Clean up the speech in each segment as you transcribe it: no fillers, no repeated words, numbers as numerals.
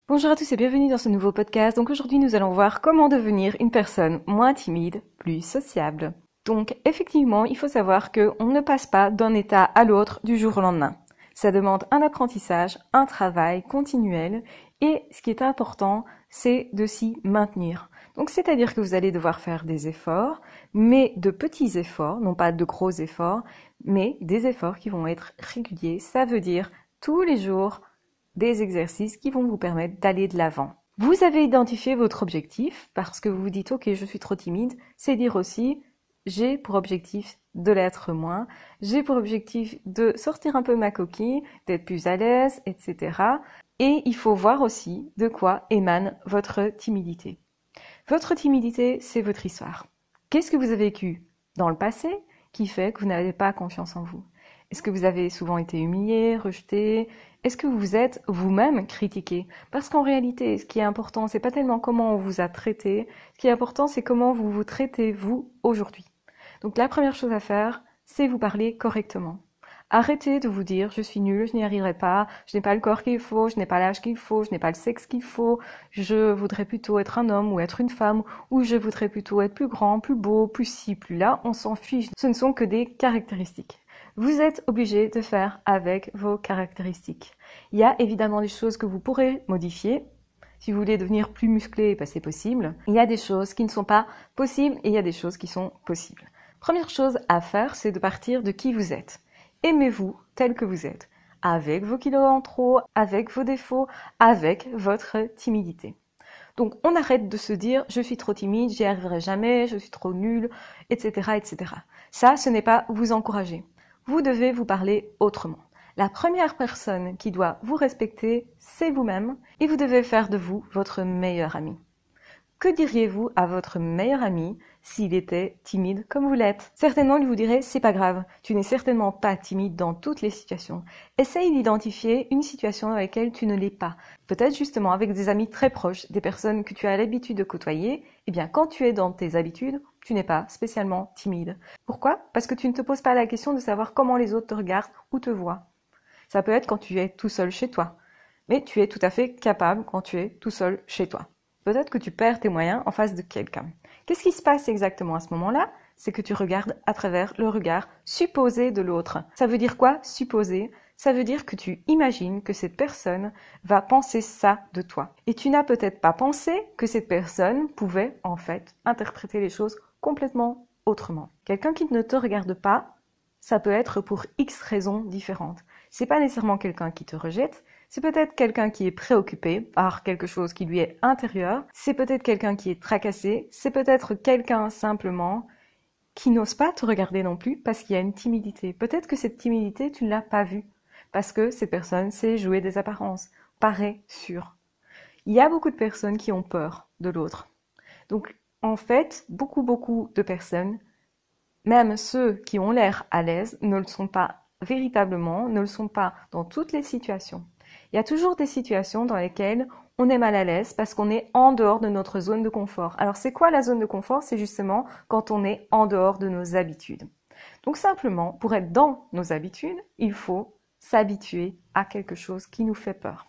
Bonjour à tous et bienvenue dans ce nouveau podcast. Donc aujourd'hui nous allons voir comment devenir une personne moins timide, plus sociable. Donc effectivement il faut savoir qu'on ne passe pas d'un état à l'autre du jour au lendemain. Ça demande un apprentissage, un travail continuel et ce qui est important c'est de s'y maintenir. Donc c'est-à-dire que vous allez devoir faire des efforts, mais de petits efforts, non pas de gros efforts, mais des efforts qui vont être réguliers. Ça veut dire tous les jours des exercices qui vont vous permettre d'aller de l'avant. Vous avez identifié votre objectif parce que vous vous dites ok je suis trop timide, c'est dire aussi j'ai pour objectif de l'être moins, j'ai pour objectif de sortir un peu ma coquille, d'être plus à l'aise, etc. Et il faut voir aussi de quoi émane votre timidité. Votre timidité, c'est votre histoire. Qu'est-ce que vous avez vécu dans le passé qui fait que vous n'avez pas confiance en vous? Est-ce que vous avez souvent été humilié, rejeté? Est-ce que vous vous êtes vous-même critiqué? Parce qu'en réalité, ce qui est important, c'est pas tellement comment on vous a traité. Ce qui est important, c'est comment vous vous traitez vous aujourd'hui. Donc la première chose à faire, c'est vous parler correctement. Arrêtez de vous dire je suis nulle, je n'y arriverai pas, je n'ai pas le corps qu'il faut, je n'ai pas l'âge qu'il faut, je n'ai pas le sexe qu'il faut, je voudrais plutôt être un homme ou être une femme, ou je voudrais plutôt être plus grand, plus beau, plus ci, plus là, on s'en fiche. Ce ne sont que des caractéristiques. Vous êtes obligé de faire avec vos caractéristiques. Il y a évidemment des choses que vous pourrez modifier. Si vous voulez devenir plus musclé, ben c'est possible. Il y a des choses qui ne sont pas possibles et il y a des choses qui sont possibles. Première chose à faire, c'est de partir de qui vous êtes. Aimez-vous tel que vous êtes, avec vos kilos en trop, avec vos défauts, avec votre timidité. Donc on arrête de se dire je suis trop timide, j'y arriverai jamais, je suis trop nulle, etc., etc. Ça, ce n'est pas vous encourager. Vous devez vous parler autrement. La première personne qui doit vous respecter, c'est vous-même, et vous devez faire de vous votre meilleur ami. Que diriez-vous à votre meilleur ami s'il était timide comme vous l'êtes? Certainement, il vous dirait, c'est pas grave, tu n'es certainement pas timide dans toutes les situations. Essaye d'identifier une situation dans laquelle tu ne l'es pas. Peut-être justement avec des amis très proches, des personnes que tu as l'habitude de côtoyer, eh bien, quand tu es dans tes habitudes, tu n'es pas spécialement timide. Pourquoi? Parce que tu ne te poses pas la question de savoir comment les autres te regardent ou te voient. Ça peut être quand tu es tout seul chez toi. Mais tu es tout à fait capable quand tu es tout seul chez toi. Peut-être que tu perds tes moyens en face de quelqu'un. Qu'est-ce qui se passe exactement à ce moment-là? C'est que tu regardes à travers le regard supposé de l'autre. Ça veut dire quoi, supposer? Ça veut dire que tu imagines que cette personne va penser ça de toi. Et tu n'as peut-être pas pensé que cette personne pouvait, en fait, interpréter les choses complètement autrement. Quelqu'un qui ne te regarde pas, ça peut être pour X raisons différentes. C'est pas nécessairement quelqu'un qui te rejette, c'est peut-être quelqu'un qui est préoccupé par quelque chose qui lui est intérieur, c'est peut-être quelqu'un qui est tracassé, c'est peut-être quelqu'un simplement qui n'ose pas te regarder non plus parce qu'il y a une timidité. Peut-être que cette timidité, tu ne l'as pas vue parce que cette personne sait jouer des apparences, paraît sûre. Il y a beaucoup de personnes qui ont peur de l'autre. Donc, en fait, beaucoup de personnes, même ceux qui ont l'air à l'aise, ne le sont pas véritablement, ne le sont pas dans toutes les situations. Il y a toujours des situations dans lesquelles on est mal à l'aise parce qu'on est en dehors de notre zone de confort. Alors c'est quoi la zone de confort? C'est justement quand on est en dehors de nos habitudes. Donc simplement, pour être dans nos habitudes, il faut s'habituer à quelque chose qui nous fait peur.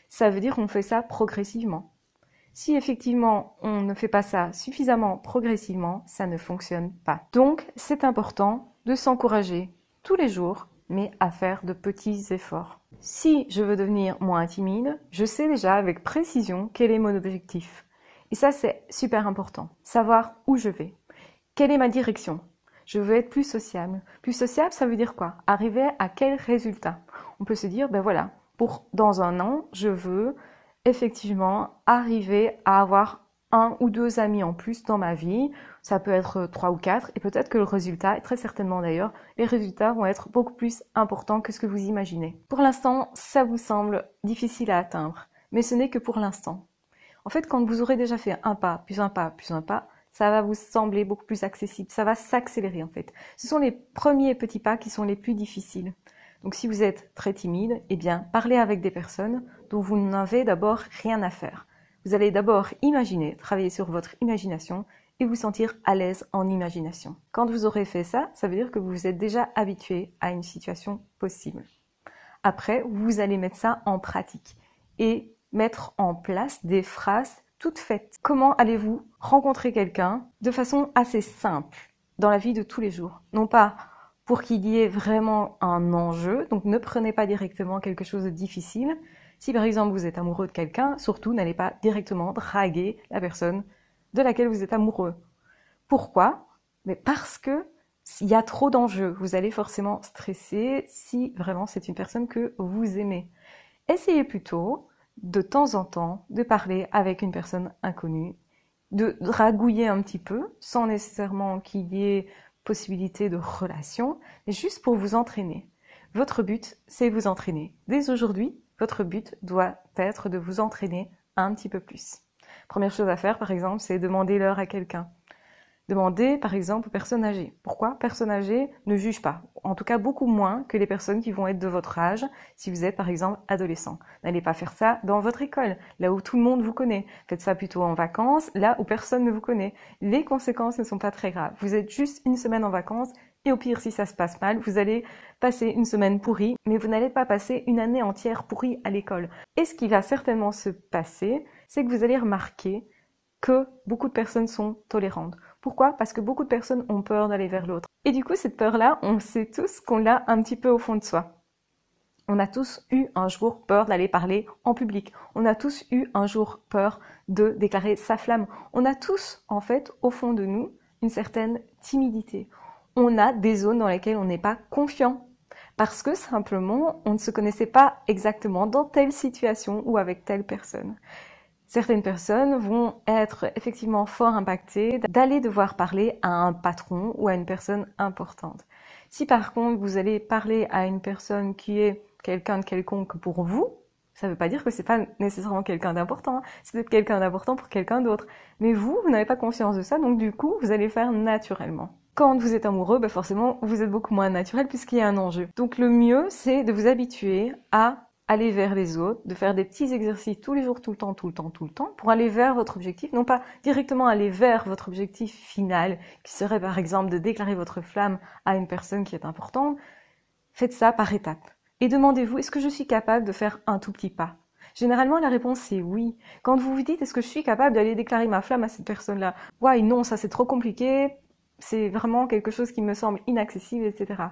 Ça veut dire qu'on fait ça progressivement. Si effectivement on ne fait pas ça suffisamment progressivement, ça ne fonctionne pas. Donc c'est important de s'encourager tous les jours, mais à faire de petits efforts. Si je veux devenir moins timide, je sais déjà avec précision quel est mon objectif. Et ça c'est super important, savoir où je vais. Quelle est ma direction? Je veux être plus sociable. Plus sociable, ça veut dire quoi? Arriver à quel résultat? On peut se dire, ben voilà, pour dans un an, je veux effectivement arriver à avoir un ou deux amis en plus dans ma vie. Ça peut être 3 ou 4 et peut-être que le résultat, et très certainement d'ailleurs, les résultats vont être beaucoup plus importants que ce que vous imaginez. Pour l'instant, ça vous semble difficile à atteindre, mais ce n'est que pour l'instant. En fait, quand vous aurez déjà fait un pas, puis un pas, puis un pas, ça va vous sembler beaucoup plus accessible, ça va s'accélérer en fait. Ce sont les premiers petits pas qui sont les plus difficiles. Donc si vous êtes très timide, eh bien parlez avec des personnes dont vous n'avez d'abord rien à faire. Vous allez d'abord imaginer, travailler sur votre imagination et vous sentir à l'aise en imagination. Quand vous aurez fait ça, ça veut dire que vous vous êtes déjà habitué à une situation possible. Après, vous allez mettre ça en pratique. Et mettre en place des phrases toutes faites. Comment allez-vous rencontrer quelqu'un de façon assez simple dans la vie de tous les jours? Non pas pour qu'il y ait vraiment un enjeu, donc ne prenez pas directement quelque chose de difficile. Si par exemple vous êtes amoureux de quelqu'un, surtout n'allez pas directement draguer la personne de laquelle vous êtes amoureux. Pourquoi? Mais parce que il y a trop d'enjeux. Vous allez forcément stresser si vraiment c'est une personne que vous aimez. Essayez plutôt, de temps en temps, de parler avec une personne inconnue, de dragouiller un petit peu, sans nécessairement qu'il y ait possibilité de relation, mais juste pour vous entraîner. Votre but, c'est vous entraîner. Dès aujourd'hui, votre but doit être de vous entraîner un petit peu plus. Première chose à faire, par exemple, c'est demander l'heure à quelqu'un. Demandez, par exemple, aux personnes âgées. Pourquoi? Personnes âgées ne jugent pas. En tout cas, beaucoup moins que les personnes qui vont être de votre âge si vous êtes, par exemple, adolescent. N'allez pas faire ça dans votre école, là où tout le monde vous connaît. Faites ça plutôt en vacances, là où personne ne vous connaît. Les conséquences ne sont pas très graves. Vous êtes juste une semaine en vacances et au pire, si ça se passe mal, vous allez passer une semaine pourrie, mais vous n'allez pas passer une année entière pourrie à l'école. Et ce qui va certainement se passer, c'est que vous allez remarquer que beaucoup de personnes sont tolérantes. Pourquoi? Parce que beaucoup de personnes ont peur d'aller vers l'autre. Et du coup, cette peur-là, on sait tous qu'on l'a un petit peu au fond de soi. On a tous eu un jour peur d'aller parler en public. On a tous eu un jour peur de déclarer sa flamme. On a tous, en fait, au fond de nous, une certaine timidité. On a des zones dans lesquelles on n'est pas confiant. Parce que simplement, on ne se connaissait pas exactement dans telle situation ou avec telle personne. Certaines personnes vont être effectivement fort impactées d'aller devoir parler à un patron ou à une personne importante. Si par contre vous allez parler à une personne qui est quelqu'un de quelconque pour vous, ça ne veut pas dire que c'est pas nécessairement quelqu'un d'important, c'est peut-être quelqu'un d'important pour quelqu'un d'autre. Mais vous n'avez pas conscience de ça, donc du coup vous allez faire naturellement. Quand vous êtes amoureux, forcément vous êtes beaucoup moins naturel puisqu'il y a un enjeu. Donc le mieux c'est de vous habituer à aller vers les autres, de faire des petits exercices tous les jours, tout le temps, pour aller vers votre objectif, non pas directement aller vers votre objectif final, qui serait par exemple de déclarer votre flamme à une personne qui est importante. Faites ça par étapes. Et demandez-vous, est-ce que je suis capable de faire un tout petit pas? Généralement, la réponse c'est oui. Quand vous vous dites, est-ce que je suis capable d'aller déclarer ma flamme à cette personne-là? Ouais, non, ça c'est trop compliqué, c'est vraiment quelque chose qui me semble inaccessible, etc.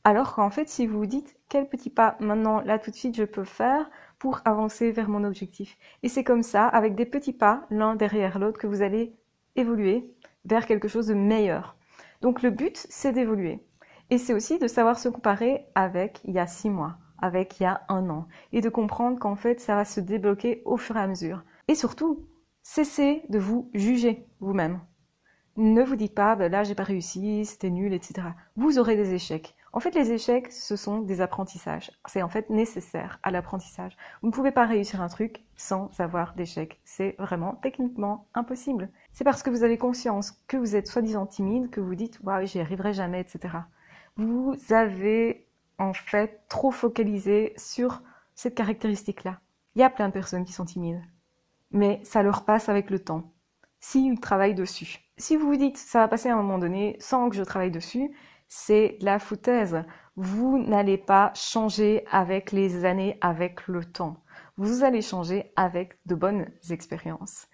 Alors qu'en fait, si vous vous dites quel petit pas maintenant, là tout de suite, je peux faire pour avancer vers mon objectif. Et c'est comme ça, avec des petits pas, l'un derrière l'autre, que vous allez évoluer vers quelque chose de meilleur. Donc le but, c'est d'évoluer. Et c'est aussi de savoir se comparer avec il y a 6 mois, avec il y a 1 an. Et de comprendre qu'en fait, ça va se débloquer au fur et à mesure. Et surtout, cessez de vous juger vous-même. Ne vous dites pas, là j'ai pas réussi, c'était nul, etc. Vous aurez des échecs. En fait, les échecs, ce sont des apprentissages. C'est en fait nécessaire à l'apprentissage. Vous ne pouvez pas réussir un truc sans avoir d'échecs. C'est vraiment techniquement impossible. C'est parce que vous avez conscience que vous êtes soi-disant timide que vous dites, waouh, j'y arriverai jamais, etc. Vous avez en fait trop focalisé sur cette caractéristique-là. Il y a plein de personnes qui sont timides, mais ça leur passe avec le temps, s'ils travaillent dessus. Si vous vous dites, ça va passer à un moment donné sans que je travaille dessus, c'est de la foutaise. Vous n'allez pas changer avec les années, avec le temps. Vous allez changer avec de bonnes expériences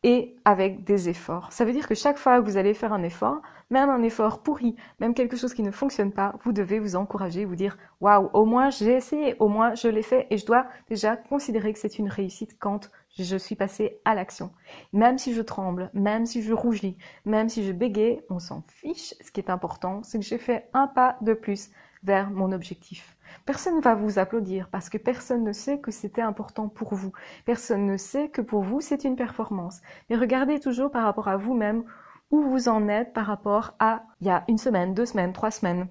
et avec des efforts. Ça veut dire que chaque fois que vous allez faire un effort, même un effort pourri, même quelque chose qui ne fonctionne pas, vous devez vous encourager, vous dire « Waouh, au moins j'ai essayé, au moins je l'ai fait et je dois déjà considérer que c'est une réussite quand je suis passée à l'action. » Même si je tremble, même si je rougis, même si je bégaye, on s'en fiche. Ce qui est important, c'est que j'ai fait un pas de plus vers mon objectif. Personne ne va vous applaudir parce que personne ne sait que c'était important pour vous. Personne ne sait que pour vous, c'est une performance. Mais regardez toujours par rapport à vous-même où vous en êtes par rapport à il y a 1 semaine, 2 semaines, 3 semaines.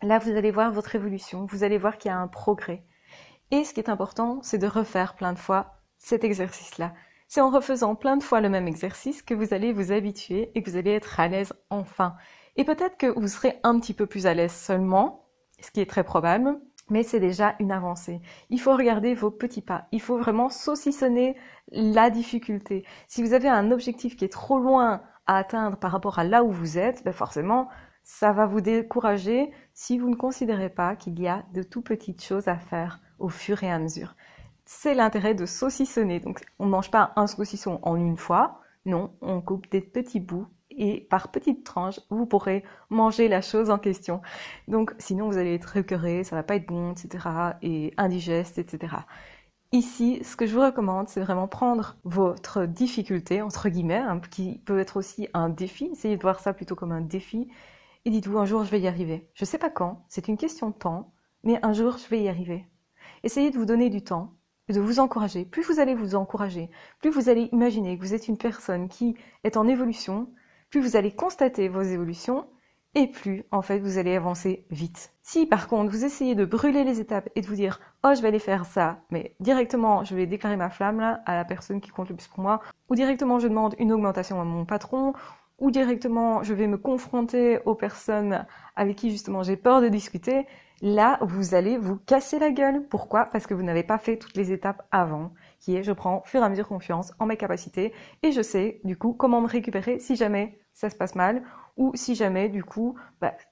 Là, vous allez voir votre évolution. Vous allez voir qu'il y a un progrès. Et ce qui est important, c'est de refaire plein de fois cet exercice-là. C'est en refaisant plein de fois le même exercice que vous allez vous habituer et que vous allez être à l'aise enfin. Et peut-être que vous serez un petit peu plus à l'aise seulement, ce qui est très probable, mais c'est déjà une avancée. Il faut regarder vos petits pas. Il faut vraiment saucissonner la difficulté. Si vous avez un objectif qui est trop loin à atteindre par rapport à là où vous êtes, forcément, ça va vous décourager si vous ne considérez pas qu'il y a de tout petites choses à faire au fur et à mesure. C'est l'intérêt de saucissonner. Donc, on ne mange pas un saucisson en une fois. Non, on coupe des petits bouts et par petites tranches, vous pourrez manger la chose en question. Donc, sinon, vous allez être écœuré, ça va pas être bon, etc. et indigeste, etc. Ici, ce que je vous recommande, c'est vraiment prendre votre difficulté, entre guillemets, hein, qui peut être aussi un défi. Essayez de voir ça plutôt comme un défi. Et dites-vous, un jour, je vais y arriver. Je sais pas quand, c'est une question de temps, mais un jour, je vais y arriver. Essayez de vous donner du temps et de vous encourager. Plus vous allez vous encourager, plus vous allez imaginer que vous êtes une personne qui est en évolution, plus vous allez constater vos évolutions et plus, en fait, vous allez avancer vite. Si, par contre, vous essayez de brûler les étapes et de vous dire « Oh, je vais aller faire ça, mais directement, je vais déclarer ma flamme là à la personne qui compte le plus pour moi, ou directement, je demande une augmentation à mon patron, ou directement, je vais me confronter aux personnes avec qui, justement, j'ai peur de discuter », là, vous allez vous casser la gueule. Pourquoi? Parce que vous n'avez pas fait toutes les étapes avant, qui est je prends au fur et à mesure confiance en mes capacités et je sais, du coup, comment me récupérer si jamais ça se passe mal ou si jamais, du coup,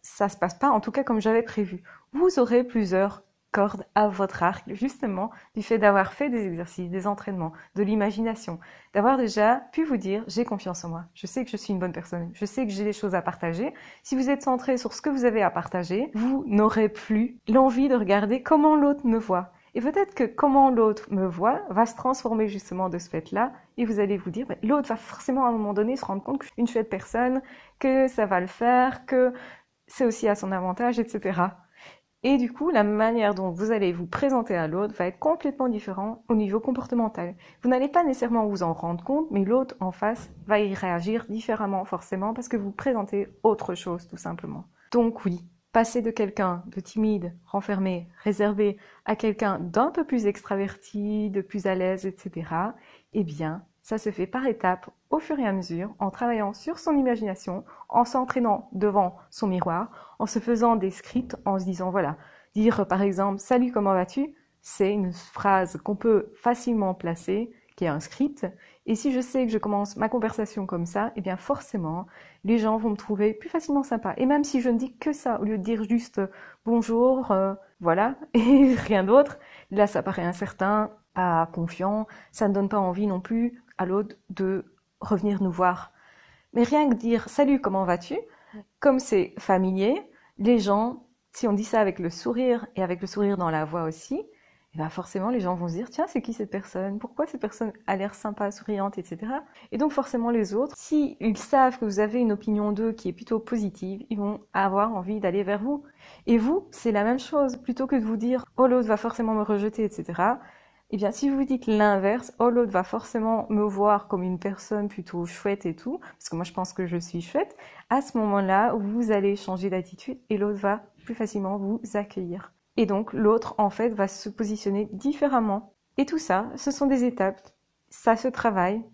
ça se passe pas, en tout cas comme j'avais prévu. Vous aurez plusieurs cordes à votre arc, justement, du fait d'avoir fait des exercices, des entraînements, de l'imagination, d'avoir déjà pu vous dire, j'ai confiance en moi, je sais que je suis une bonne personne, je sais que j'ai des choses à partager. Si vous êtes centré sur ce que vous avez à partager, vous n'aurez plus l'envie de regarder comment l'autre me voit. Et peut-être que comment l'autre me voit va se transformer justement de ce fait-là, et vous allez vous dire, l'autre va forcément à un moment donné se rendre compte que je suis une chouette personne, que ça va le faire, que c'est aussi à son avantage, etc. Et du coup, la manière dont vous allez vous présenter à l'autre va être complètement différente au niveau comportemental. Vous n'allez pas nécessairement vous en rendre compte, mais l'autre en face va y réagir différemment forcément parce que vous présentez autre chose tout simplement. Donc oui, passer de quelqu'un de timide, renfermé, réservé à quelqu'un d'un peu plus extraverti, de plus à l'aise, etc., eh bien, ça se fait par étapes, au fur et à mesure, en travaillant sur son imagination, en s'entraînant devant son miroir, en se faisant des scripts, en se disant, voilà, dire par exemple « Salut, comment vas-tu ?» c'est une phrase qu'on peut facilement placer, qui est un script, et si je sais que je commence ma conversation comme ça, eh bien forcément, les gens vont me trouver plus facilement sympa. Et même si je ne dis que ça, au lieu de dire juste « Bonjour », voilà, et rien d'autre, là ça paraît incertain, pas confiant, ça ne donne pas envie non plus à l'autre de revenir nous voir. Mais rien que dire « Salut, comment vas-tu ?» comme c'est familier, les gens, si on dit ça avec le sourire et avec le sourire dans la voix aussi, et bien forcément les gens vont se dire « Tiens, c'est qui cette personne? Pourquoi cette personne a l'air sympa, souriante, etc. » Et donc forcément les autres, s'ils savent que vous avez une opinion d'eux qui est plutôt positive, ils vont avoir envie d'aller vers vous. Et vous, c'est la même chose. Plutôt que de vous dire « Oh, l'autre va forcément me rejeter, etc. » Eh bien, si vous dites l'inverse, oh, l'autre va forcément me voir comme une personne plutôt chouette et tout, parce que moi je pense que je suis chouette, à ce moment-là, vous allez changer d'attitude et l'autre va plus facilement vous accueillir. Et donc, l'autre, en fait, va se positionner différemment. Et tout ça, ce sont des étapes, ça se travaille,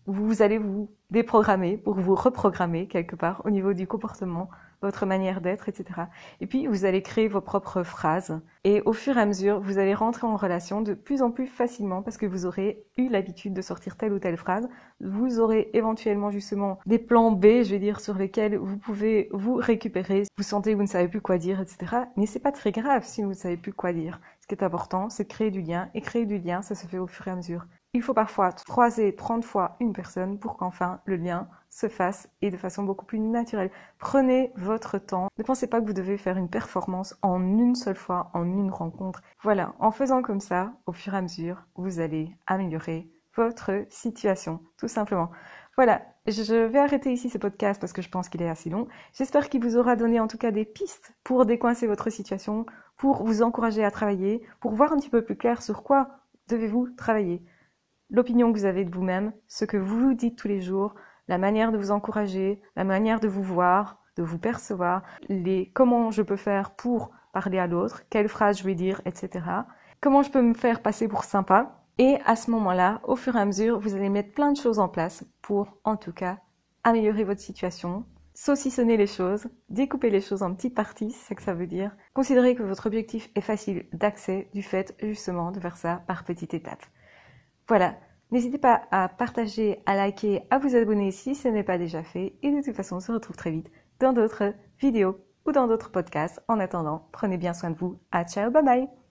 vous allez vous déprogrammer pour vous reprogrammer quelque part au niveau du comportement, votre manière d'être, etc. Et puis, vous allez créer vos propres phrases. Et au fur et à mesure, vous allez rentrer en relation de plus en plus facilement parce que vous aurez eu l'habitude de sortir telle ou telle phrase. Vous aurez éventuellement justement des plans B, je vais dire, sur lesquels vous pouvez vous récupérer. Vous sentez que vous ne savez plus quoi dire, etc. Mais c'est pas très grave si vous ne savez plus quoi dire. Ce qui est important, c'est de créer du lien. Et créer du lien, ça se fait au fur et à mesure. Il faut parfois croiser 30 fois une personne pour qu'enfin le lien se fasse et de façon beaucoup plus naturelle. Prenez votre temps. Ne pensez pas que vous devez faire une performance en une seule fois, en une rencontre. Voilà, en faisant comme ça, au fur et à mesure, vous allez améliorer votre situation, tout simplement. Voilà, je vais arrêter ici ce podcast parce que je pense qu'il est assez long. J'espère qu'il vous aura donné en tout cas des pistes pour décoincer votre situation, pour vous encourager à travailler, pour voir un petit peu plus clair sur quoi devez-vous travailler. L'opinion que vous avez de vous-même, ce que vous vous dites tous les jours, la manière de vous encourager, la manière de vous voir, de vous percevoir, comment je peux faire pour parler à l'autre, quelles phrases je vais dire, etc. Comment je peux me faire passer pour sympa. Et à ce moment-là, au fur et à mesure, vous allez mettre plein de choses en place pour, en tout cas, améliorer votre situation, saucissonner les choses, découper les choses en petites parties, c'est ça que ça veut dire. Considérez que votre objectif est facile d'accès du fait, justement, de faire ça par petites étapes. Voilà, n'hésitez pas à partager, à liker, à vous abonner si ce n'est pas déjà fait. Et de toute façon, on se retrouve très vite dans d'autres vidéos ou dans d'autres podcasts. En attendant, prenez bien soin de vous. À ciao, bye bye!